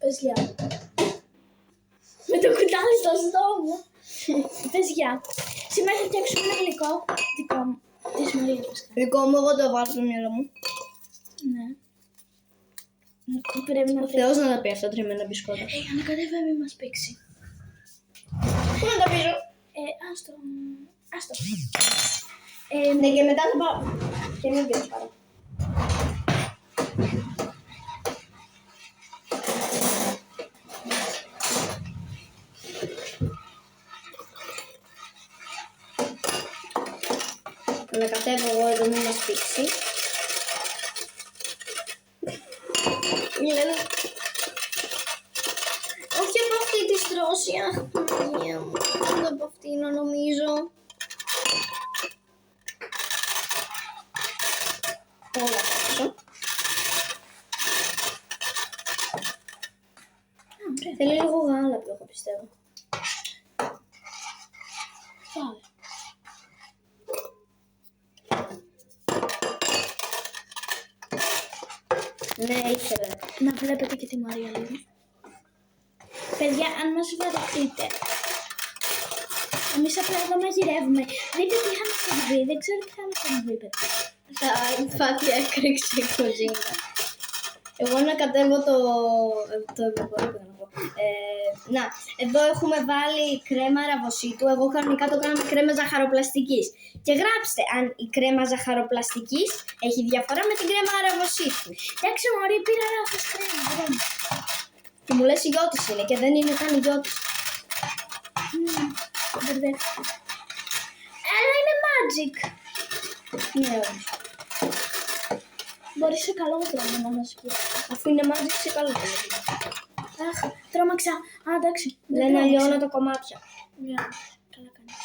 Πες γεια. Με το κουτάλι στο στόμα. Πες γεια. Σήμερα θα φτιάξουμε ένα γλυκό δικό μου. Της Μαρίας βασικά. Δικό μου, εγώ το βάζω στο μυαλό μου. Ναι. Πρέπει να Ο Θεός να τα πει αυτά τριμμένα μπισκότα. ανακατεύε μη μας πήξει. Πού να τα πίσω. Άστο. Ναι, και μετά θα πάω. Και μην πήρες πάρα. Να κατέβω εγώ εδώ, μην μας πήξει. Λένε... Όχι από αυτή τη στρώσια. Παναγία μου. Δεν από αυτήν νομίζω. Όλα έξω. Θέλει λίγο γάλα πιο, πιστεύω. Βάλε. Ναι, ήθελε. Να βλέπετε και τη Μαρία λίγο. Παιδιά, αν μας βαρεθείτε, εμείς απλά εδώ μαγειρεύουμε. Δείτε τι είχαμε συμβεί, δεν ξέρω τι είχαμε συμβεί, παιδιά. Θα υπάρχει έκρηξη η κουζίνα. Εγώ να κατέβω το να, εδώ έχουμε βάλει κρέμα ραβοσίτου. Εγώ κανονικά το κάναμε κρέμα ζαχαροπλαστικής. Και γράψτε αν η κρέμα ζαχαροπλαστικής έχει διαφορά με την κρέμα ραβοσίτου. Εντάξει, μωρή, πήρα λάθος κρέμα. Και μου λες η γιώτης είναι και δεν είναι καν η γιώτης. Μπερδεύτηκα. Αλλά είναι magic. Ναι, όχι. Μπορεί σε καλό τρόπο να μας πει. Αφού είναι magic σε καλό τρόπο. Αχ, τρόμαξα. Α, εντάξει. Λένε αλλιώνω τα κομμάτια. Καλά κάνεις.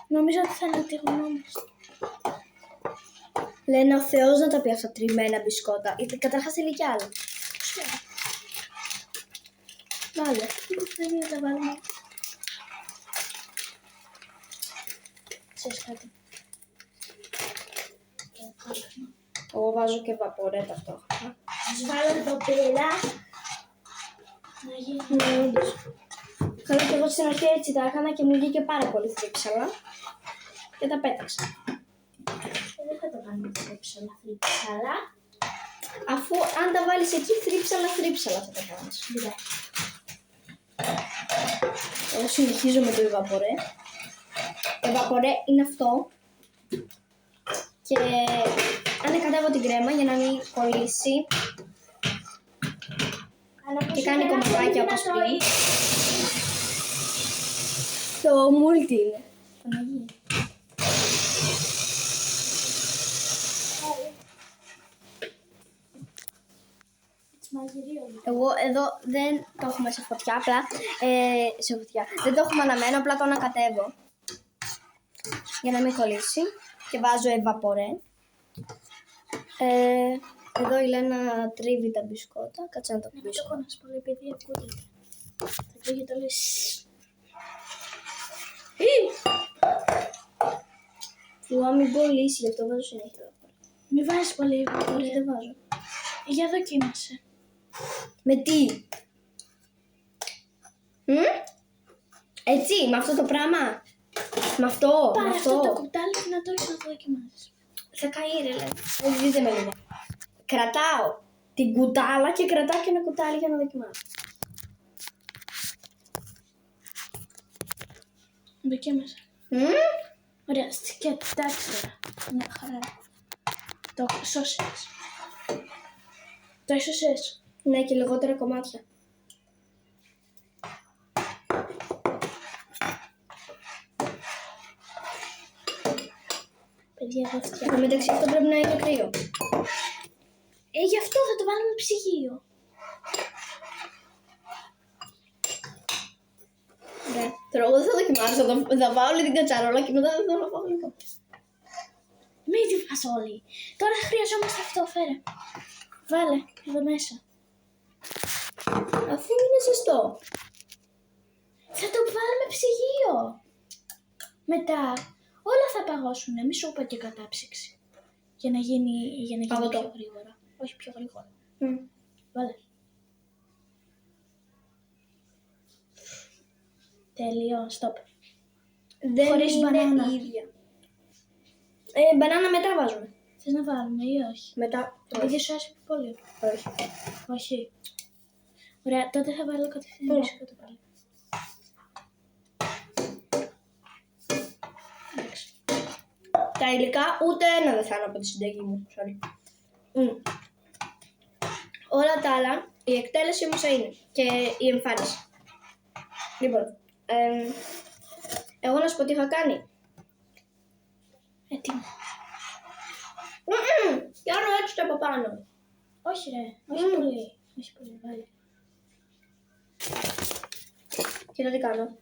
Νομίζω ότι θα ανατηγωνόμαστε. Λένε ο Θεός να τα πει αυτά τριμμένα μπισκότα. Καταρχάς θέλει κι άλλο. Βάλε. Δεν είναι τα βάλουμε. Ξέρεις κάτι. Εγώ βάζω και βαπορέ ταυτόχρονα. Ας βάλω εδώ πέρα. Να γίνει. Ναι, όντως. Καλά και εγώ στην αρχή έτσι τα έκανα και μου βγήκε πάρα πολύ θρύψαλα. Και τα πέταξα. Δεν θα το κάνουμε θρύψαλα. Αφού αν τα βάλεις εκεί θρύψαλα θα τα κάνεις. Ναι. Εγώ συνεχίζω με το ευαπορέ. Ευαπορέ είναι αυτό. Και ανακατεύω την κρέμα για να μην κολλήσει. Και κάνει κομματάκια όπως πριν. Το multi είναι. Παναγία. Εγώ εδώ δεν το έχουμε σε φωτιά, απλά σε φωτιά. Δεν το έχουμε αναμένο, απλά το ανακατεύω. Για να μην κολλήσει. Και βάζω ευαπορέ. Εδώ η Λένα τρίβει τα μπισκότα. Κάτσε να το Μην πείσω. το κόνας πολύ, επειδή ακούγεται. Θα ακούγεται όλο. Φουά μην κολλήσει, γι' αυτό βάζω συνέχεια ευαπορέ. Μη βάζεις πολύ Όχι, πολύ. δεν βάζω. Για δοκίμασε. Με τι? Έτσι, με αυτό το πράγμα. Με αυτό, Πάρε με αυτό αυτό. το κουτάλι και να το έχεις να το δοκιμάσεις. Θα καεί ρε, λέει. Δείτε με λίγο. Κρατάω την κουτάλα και κρατάω και ένα κουτάλι για να δοκιμάσω. Δοκίμασε. Ωραία, κοιτάξτε τώρα. Μια χαρά. Το σώσες. Το έσωσες. Ναι, και λιγότερα κομμάτια. Παιδιά, εδώ Εν φτιάχνω. μεταξύ αυτό πρέπει να είναι κρύο. Γι' αυτό θα το βάλουμε ψυγείο. Ναι. Τώρα εγώ δεν θα δοκιμάσω, θα πάω όλη την κατσαρόλα και μετά θα το πάω λίγο. Μην τη φας όλη. Τώρα χρειαζόμαστε αυτό, φέρε. Βάλε, εδώ μέσα. Αφού είναι ζεστό. Θα το βάλουμε ψυγείο. Μετά όλα θα παγώσουν. Μη σου είπα και κατάψυξη. Για να γίνει Παγωτό. πιο γρήγορα. Όχι, πιο γρήγορα. Μμ. Βάλε. Τέλειο, stop. Δεν Χωρίς είναι μπανάνα. η ίδια. Μπανάνα μετά βάζουμε. Θες να βάλουμε ή όχι? Μετά. Επειδή σου άρεσε πολύ. Όχι. Όχι. Ωραία, τότε θα βάλω κατευθείαν Ναι. μπισκότο πάλι. Εντάξει. Τα υλικά ούτε ένα δεν θα είναι από τη συνταγή μου. Sorry. Όλα τα άλλα, η εκτέλεση όμως θα είναι και η εμφάνιση. Λοιπόν, εγώ να σου πω τι είχα κάνει. Έτοιμο. Κάνω έτσι το από πάνω. Όχι ρε, όχι πολύ. Όχι πολύ, βάλε. Κοίτα τι κάνω.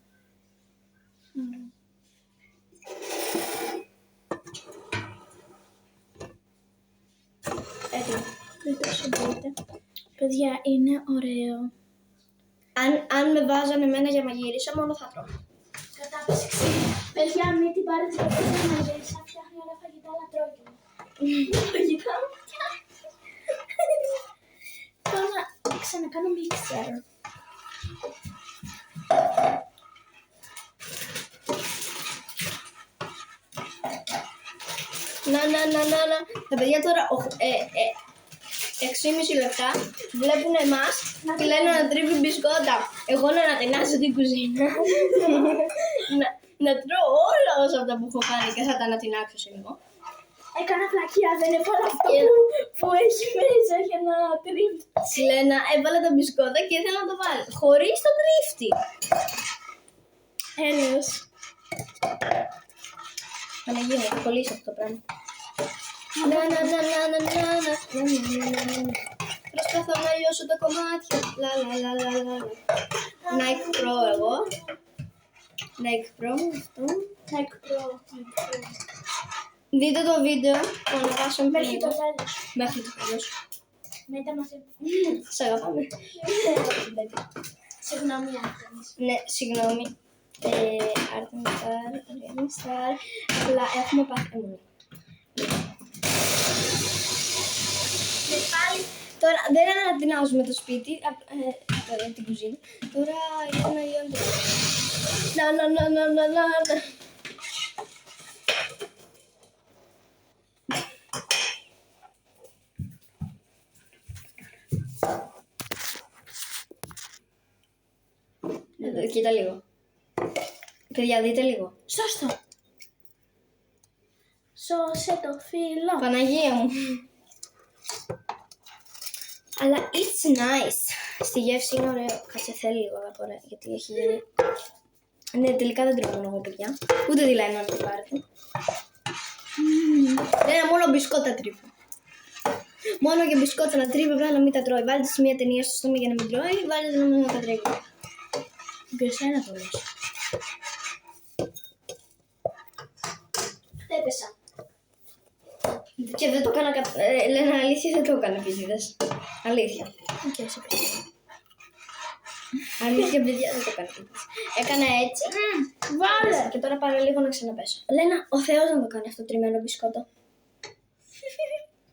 Έτοιμο. Δεν το ξεμπείτε. Παιδιά, είναι ωραίο. Αν με βάζανε εμένα για μαγείρισα, μόνο θα τρώω. Κατάπιση ξύλο. Παιδιά, μην την πάρετε ποτέ για μαγείρισα. Φτιάχνει όλα φαγητά, αλλά τρώει και μου. Φαγητά μου φτιάχνει. Πάω να ξανακάνω μίξερ. Να. Τα παιδιά τώρα 6,5 λεπτά βλέπουν εμάς και λένε να τρίβει μπισκότα. Εγώ να ανατινάσω την κουζίνα. να τρώω όλα όσα αυτά που έχω κάνει και θα τα ανατινάξω σε λίγο. Έκανα φλακία, δεν έβαλα αυτό που έχει μέσα για να τρίβει. Λένα έβαλα τα μπισκότα και ήθελα να το βάλω. Χωρίς το τρίφτη. Έλεος. Παναγία μου, θα κολλήσει αυτό το πράγμα. Να. Προσπαθώ να λιώσω τα κομμάτια. Λα. Nike Pro εγώ. Nike Pro αυτό. Nike Pro. Δείτε το βίντεο που ανεβάσαμε Μέχρι πριν. το τέλος. Μέχρι το τέλος. Μετά μαζί. Σε αγαπάμε. Συγγνώμη, Άκρης. Ναι, συγγνώμη. Artemis Star. Απλά έχουμε πάθει αιμονή. Τώρα δεν ανατινάζουμε το σπίτι, τώρα την κουζίνα. Τώρα είναι να λιώνει. Να. Κοίτα λίγο. Παιδιά, δείτε λίγο. Σώστο. Σώσε το φύλλο. Παναγία μου. Αλλά it's nice. Στη γεύση είναι ωραίο. Κάτσε, θέλει λίγο να πω, γιατί έχει γίνει. Ναι, τελικά δεν τρώω μόνο εγώ, παιδιά. Ούτε τη λένε να το πάρετε. Δεν είναι μόνο μπισκότα τρίβω. Μόνο και μπισκότα να τρίβει, απλά να μην τα τρώει. Βάλτε σε μια ταινία στο στόμα για να μην τρώει, βάλτε να μην τα τρίβει. Και σένα το λες. Έπεσα. Και δεν το έκανα λένε αλήθεια, δεν το έκανα επίτηδες. Αλήθεια. Και σε πιστεύω. Αλήθεια, παιδιά, δεν το έκανα επίτηδες. Έκανα έτσι. Βάλε. Και τώρα πάρω λίγο να ξαναπέσω. Λένα, ο Θεός να το κάνει αυτό τριμμένο μπισκότο.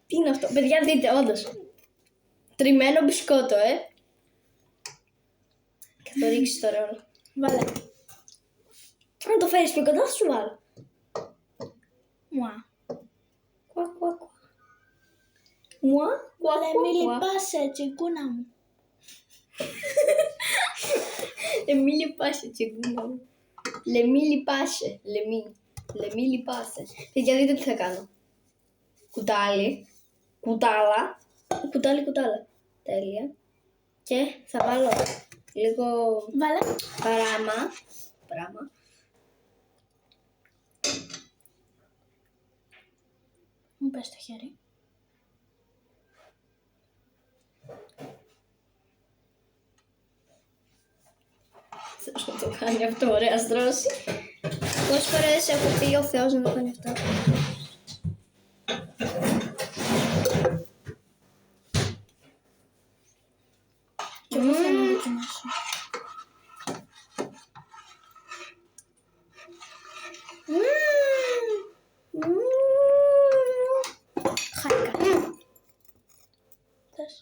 Τι είναι αυτό, παιδιά, δείτε, όντως. Τριμμένο μπισκότο, Και θα το ρίξεις τώρα όλο. Βάλε. Αν το φέρεις πιο κοντά, θα σου βάλω. Μουά. Κουακ. Μουά, Βάλε, μη λυπάσαι, τσιγκούνα μου. Μη λυπάσαι, τσιγκούνα μου. Μη λυπάσαι. Μη λυπάσαι. Παιδιά, δείτε τι θα κάνω. Κουτάλι. Κουτάλα. Κουτάλα. Τέλεια. Και θα βάλω λίγο Βάλε. πράγμα. Μου πες το χέρι. Θεός να το κάνει αυτό, ωραία στρώση. Πόσες φορές έχω πει ο Θεός να το κάνει αυτό. Και εγώ θέλω να δοκιμάσω. Χάρηκα. Θες.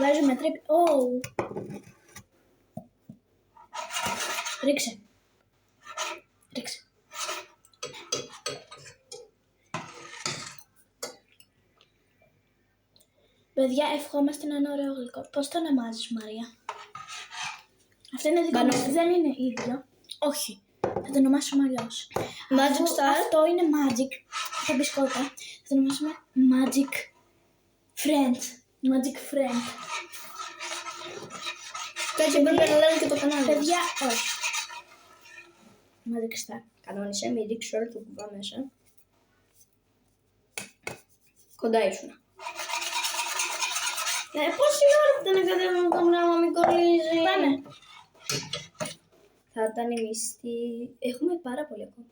Βάζουμε τρίπη. Oh. Ρίξε. Ρίξε. Παιδιά, ευχόμαστε να είναι ωραίο γλυκό. Πώς το ονομάζεις, Μαρία? Αυτό είναι δικό μας, δεν είναι ίδιο. Όχι. Θα το ονομάσουμε αλλιώς. Magic Star. Αυτό είναι Magic. Τα μπισκότα. Θα το ονομάσουμε Magic Friend. Magic Friend. Έτσι πρέπει να λένε και το κανάλι. Παιδιά, όχι. Magic Star. Κανόνισε, μην ρίξω όλο το κουμπά μέσα. Κοντά ήσουν. Πόση ώρα που δεν κατέβαμε το πράγμα, μην κολλήσει. Πάμε. Θα ήταν η μισθή. Έχουμε πάρα πολύ ακόμα.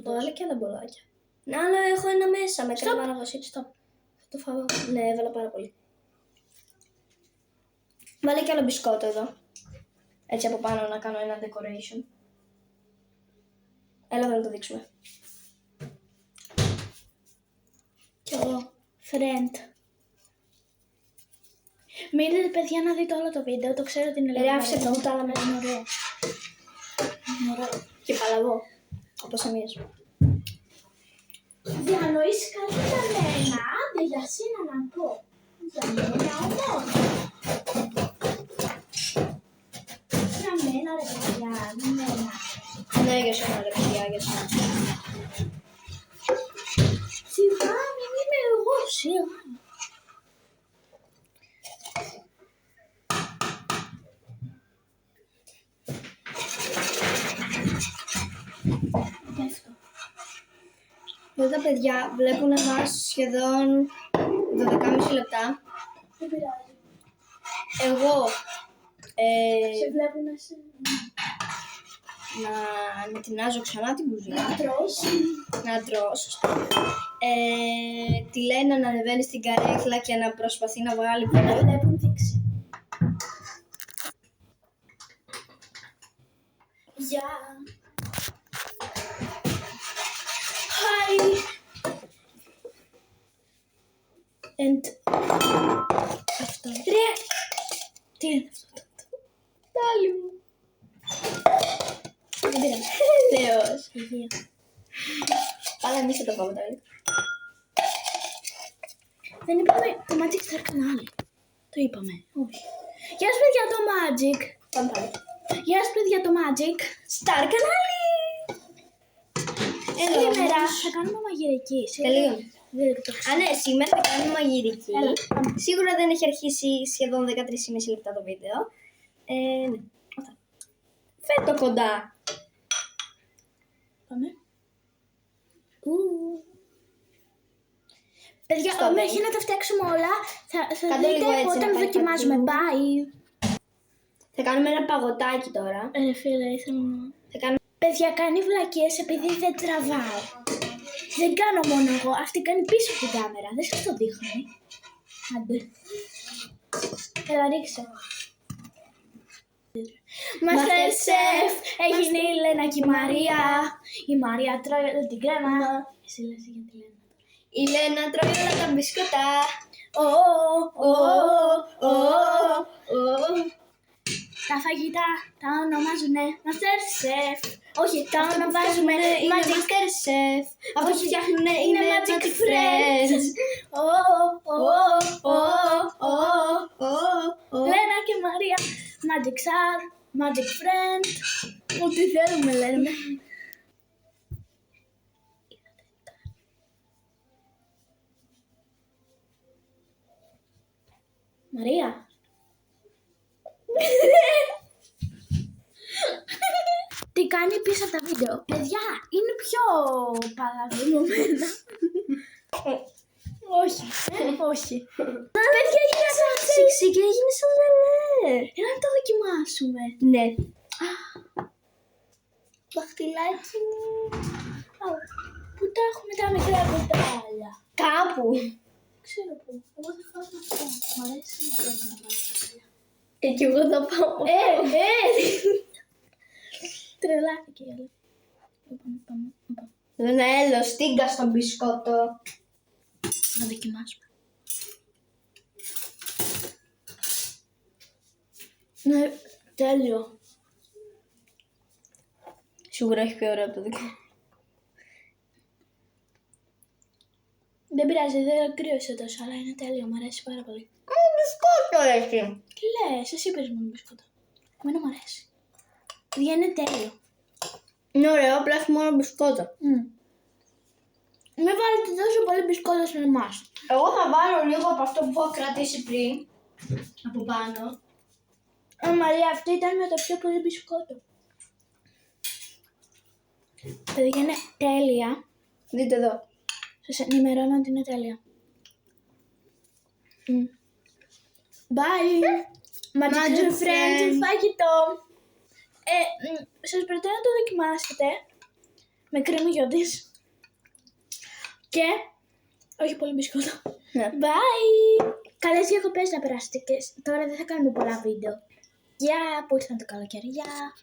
Βάλε και άλλα μπολάκια. Να, αλλά έχω ένα μέσα με κρέμα αραβοσίτου. Stop. Θα το φάω. Ναι, έβαλα πάρα πολύ. Βάλε και άλλο μπισκότο εδώ. Έτσι από πάνω να κάνω ένα decoration. Έλα εδώ να το δείξουμε. Κι εγώ. Friend. Μείνετε, παιδιά, να δείτε όλο το βίντεο. Το ξέρω ότι είναι λίγο. Άφησε το ούτε άλλα μέσα. Είναι ωραίο. Είναι ωραίο. Και παλαβό. Όπως εμείς. Διανοείς καλύτερα με ένα, άντε για σένα να πω. Για μένα όμως. Για μένα ρε παιδιά, για μένα. Ναι, για σένα ρε παιδιά, για σένα. Σιγά, μην είμαι εγώ, σιγά. Πέφτω. Εδώ τα παιδιά βλέπουν εμάς σχεδόν 12,5 λεπτά. Δεν πειράζει. Εγώ Σε βλέπουν εσύ. να ανετινάζω ξανά την κουζίνα. Να τρως. Να τρώω, σωστά. Τη Λένα να ανεβαίνει στην καρέκλα και να προσπαθεί να βγάλει Για να πολύ. βλέπουν δείξει. Γεια. Hi. And αυτό. Ρε. Τι είναι αυτό? Τάλι μου. Δεν πειράζει. Θεός. Υγεία. Αλλά εμείς θα το πάμε τώρα. Δεν είπαμε το Magic Star κανάλι. Το είπαμε. Όχι. Γεια σας παιδιά το Magic. Πάμε πάλι. Γεια σας παιδιά το Magic. Star κανάλι! Σήμερα θα κάνουμε μαγειρική. Τελείω. Δεν το ξέρω. Α, ναι, σήμερα θα κάνουμε μαγειρική. Έλα, πάμε. Σίγουρα δεν έχει αρχίσει σχεδόν 13,5 λεπτά το βίντεο. Ναι, αυτά. Φέτο κοντά. Πάμε. Παιδιά, Στο μέχρι να τα φτιάξουμε όλα, θα Κάντε δείτε λίγο έτσι, όταν να πάει δοκιμάζουμε. Bye. Θα κάνουμε ένα παγωτάκι τώρα. Ρε φίλε, ήθελα να... Θα κάνουμε... Παιδιά, κάνει βλακίες επειδή δεν τραβάω. Δεν κάνω μόνο εγώ, αυτή κάνει πίσω από την κάμερα. Δεν σας το δείχνει. Άντε. Έλα, ρίξε. Masterchef, έγινε η Λένα και η Μαρία. Η Μαρία τρώει όλη την κρέμα. Εσύ λες για τη Λένα. Η Λένα τρώει όλα τα μπισκότα. Τα φαγητά τα ονομάζουνε Masterchef. Όχι, τα ονομάζουμε είναι Magic. Masterchef. Αυτό που Όχι, φτιάχνουνε είναι είναι Magic Magic Friends. Friends. Λένα και Μαρία. Magic Star, Magic Friend. Ό,τι θέλουμε λέμε. Μαρία. Τι κάνει πίσω από τα βίντεο. Παιδιά, είναι πιο παραδειγμένα. Όχι, όχι. Παιδιά, έγινε σαν Σίξι και έγινε σαν ζελέ. Έλα να το δοκιμάσουμε. Ναι. Δαχτυλάκι μου. Πού τα έχουμε τα μικρά κοντάλια. Κάπου. Ξέρω πού. Εγώ θα φάω αυτό. Μ' αρέσει να φάω τα κοντάλια. Και εγώ θα πάω. Τρελάθηκε η άλλη. Λοιπόν. Δεν έλω, στίγκα στο μπισκότο. Να δοκιμάσουμε. Ναι, τέλειο. Σίγουρα έχει πιο ωραίο από το δικό. Δεν πειράζει, δεν κρύωσε τόσο, αλλά είναι τέλειο, μου αρέσει πάρα πολύ. Μπισκότο έχει. Τι λες, εσύ είπες μόνο μπισκότο. Εμένα μου αρέσει. Παιδιά, είναι τέλειο. Είναι ωραίο, απλά έχει μόνο μπισκότο. Μην βάλετε τόσο πολύ μπισκότο σε εμάς. Εγώ θα βάλω λίγο από αυτό που έχω κρατήσει πριν. Από πάνω. Μαρία, αυτή ήταν με το πιο πολύ μπισκότο. Παιδιά, είναι τέλεια. Δείτε εδώ. Σας ενημερώνω ότι είναι τέλεια. Bye! Magic Friends, φαγητό. Σας προτείνω να το δοκιμάσετε. Με κρέμη γιώδης. Και όχι πολύ μπισκότο. Ναι. Bye! Καλές διακοπές να περάσετε και τώρα δεν θα κάνουμε πολλά βίντεο. Γεια, που ήρθαν το καλοκαίρι. Γεια!